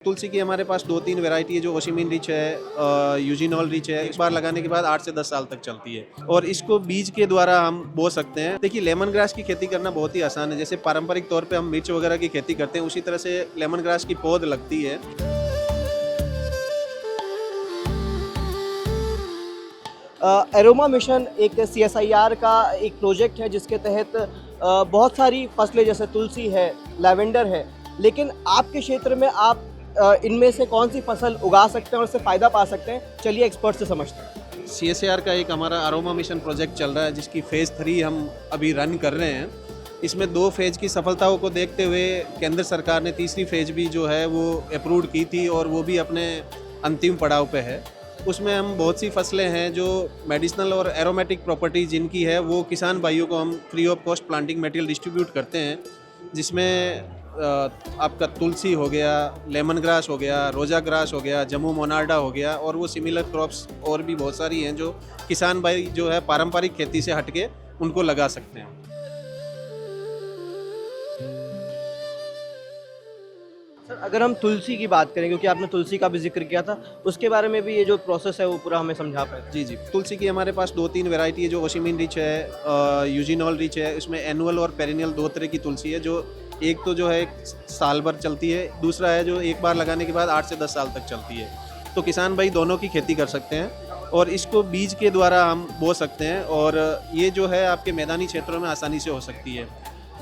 तुलसी की हमारे पास 2-3 वैरायटी है जो ओशिमिन रिच है, यूजिनॉल रिच है। एक बार लगाने के बाद 8 से 10 साल तक चलती है और इसको बीज के द्वारा हम बो सकते हैं। देखिए लेमन ग्रास की खेती करना बहुत ही आसान है। जैसे पारंपरिक तौर पे हम मिर्च वगैरह की खेती करते हैं, उसी तरह से लेमन ग्रास की पौध लगती है। एरोमा मिशन एक सीएसआईआर का एक प्रोजेक्ट है जिसके तहत बहुत सारी फसलें जैसे तुलसी है, लैवेंडर है, लेकिन आपके क्षेत्र में आप इनमें से कौन सी फसल उगा सकते हैं और उससे फ़ायदा पा सकते हैं, चलिए एक्सपर्ट से समझते हैं। CSAR का एक हमारा अरोमा मिशन प्रोजेक्ट चल रहा है जिसकी फेज़ 3 हम अभी रन कर रहे हैं। इसमें 2 फेज़ की सफलताओं को देखते हुए केंद्र सरकार ने तीसरी फेज़ भी जो है वो अप्रूव की थी और वो भी अपने अंतिम पड़ाव पे है। उसमें हम बहुत सी फसलें हैं जो मेडिसिनल और एरोमेटिक प्रॉपर्टी जिनकी है वो किसान भाइयों को हम free of cost planting material distribute करते हैं, जिसमें आपका तुलसी हो गया, लेमन ग्रास हो गया, रोजा ग्रास हो गया, जम्मू मोनार्डा हो गया और वो सिमिलर क्रॉप्स और भी बहुत सारी हैं जो किसान भाई जो है पारंपरिक खेती से हटके उनको लगा सकते हैं। सर अगर हम तुलसी की बात करें, क्योंकि आपने तुलसी का भी जिक्र किया था, उसके बारे में भी ये जो प्रोसेस है वो पूरा हमें समझा पाए। जी जी, तुलसी की हमारे पास 2-3 वैरायटी है जो ओशिमिन रिच है, यूजिनॉल रिच है। इसमें एनुअल और पेरिनियल 2 तरह की तुलसी है। जो एक तो जो है साल भर चलती है, दूसरा है जो एक बार लगाने के बाद 8 से 10 साल तक चलती है। तो किसान भाई दोनों की खेती कर सकते हैं और इसको बीज के द्वारा हम बो सकते हैं और ये जो है आपके मैदानी क्षेत्रों में आसानी से हो सकती है।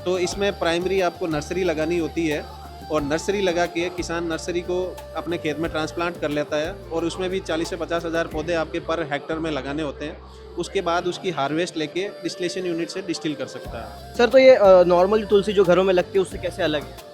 तो इसमें प्राइमरी आपको नर्सरी लगानी होती है और नर्सरी लगा के किसान नर्सरी को अपने खेत में ट्रांसप्लांट कर लेता है और उसमें भी 40 से 50 हज़ार पौधे आपके पर हेक्टर में लगाने होते हैं। उसके बाद उसकी हार्वेस्ट लेके डिस्टिलेशन यूनिट से डिस्टिल कर सकता है। सर तो ये नॉर्मल तुलसी जो घरों में लगती है उससे कैसे अलग है?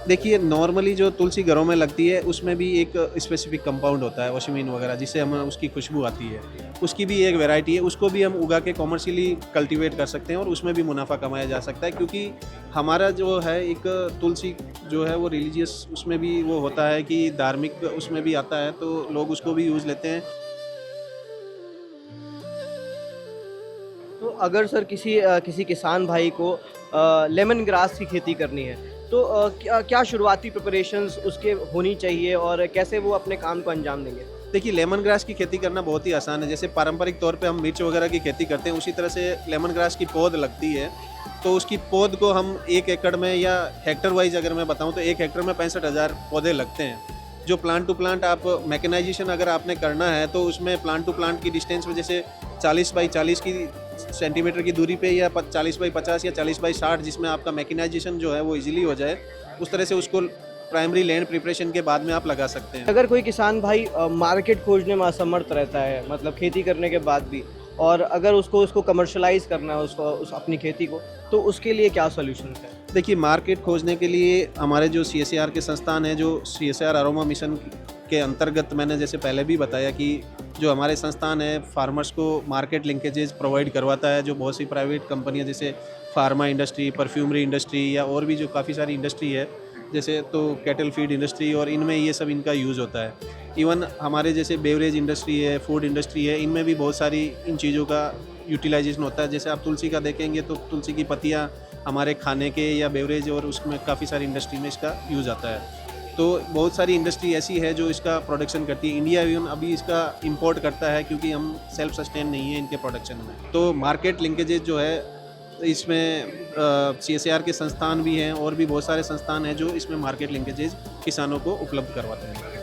देखिए नॉर्मली जो तुलसी घरों में लगती है उसमें भी एक स्पेसिफिक कंपाउंड होता है ओशिमिन वगैरह, जिससे हमें उसकी खुशबू आती है। उसकी भी एक वैरायटी है, उसको भी हम उगा के कॉमर्शियली कल्टीवेट कर सकते हैं और उसमें भी मुनाफा कमाया जा सकता है, क्योंकि हमारा जो है एक तुलसी जो है वो रिलीजियस उसमें भी वो होता है कि धार्मिक उसमें भी आता है, तो लोग उसको भी यूज़ लेते हैं। तो अगर सर किसी किसान भाई को लेमन ग्रास की खेती करनी है तो क्या शुरुआती प्रिपरेशंस उसके होनी चाहिए और कैसे वो अपने काम को अंजाम देंगे? देखिए लेमन ग्रास की खेती करना बहुत ही आसान है। जैसे पारंपरिक तौर पे हम मिर्च वगैरह की खेती करते हैं, उसी तरह से लेमन ग्रास की पौध लगती है। तो उसकी पौध को हम 1 एकड़ में या हेक्टर वाइज अगर मैं बताऊं तो 1 हेक्टर में 65,000 पौधे लगते हैं। जो प्लांट टू प्लांट आप मैकेनाइजेशन अगर आपने करना है तो उसमें प्लांट टू प्लांट की डिस्टेंस में जैसे 40 बाई 40 की सेंटीमीटर की दूरी पे या 40 बाई 50 या 40 बाई 60, जिसमें आपका मैकेनाइजेशन जो है वो इजीली हो जाए, उस तरह से उसको प्राइमरी लैंड प्रिपरेशन के बाद में आप लगा सकते हैं। अगर कोई किसान भाई मार्केट खोजने में असमर्थ रहता है, मतलब खेती करने के बाद भी, और अगर उसको कमर्शलाइज करना है अपनी खेती को, तो उसके लिए क्या सॉल्यूशन है? देखिए मार्केट खोजने के लिए हमारे जो CSAR के संस्थान है, जो CSAR अरोमा मिशन के अंतर्गत मैंने जैसे पहले भी बताया कि जो हमारे संस्थान है फार्मर्स को मार्केट लिंकेजेस प्रोवाइड करवाता है। जो बहुत सी प्राइवेट कंपनियां जैसे फार्मा इंडस्ट्री, परफ्यूमरी इंडस्ट्री या और भी जो काफ़ी सारी इंडस्ट्री है, जैसे तो कैटल फीड इंडस्ट्री, और इनमें ये सब इनका यूज़ होता है। इवन हमारे जैसे बेवरेज इंडस्ट्री है, फूड इंडस्ट्री है, इनमें भी बहुत सारी इन चीज़ों का यूटिलाइजेशन होता है। जैसे आप तुलसी का देखेंगे तो तुलसी की पत्तियाँ हमारे खाने के या बेवरेज और उसमें काफ़ी सारी इंडस्ट्री में इसका यूज़ आता है। तो बहुत सारी इंडस्ट्री ऐसी है जो इसका प्रोडक्शन करती है। इंडिया इवन अभी इसका इंपोर्ट करता है क्योंकि हम सेल्फ सस्टेन नहीं है इनके प्रोडक्शन में। तो मार्केट लिंकेजेस जो है इसमें CSAR के संस्थान भी हैं और भी बहुत सारे संस्थान हैं जो इसमें मार्केट लिंकेजेस किसानों को उपलब्ध करवाते हैं।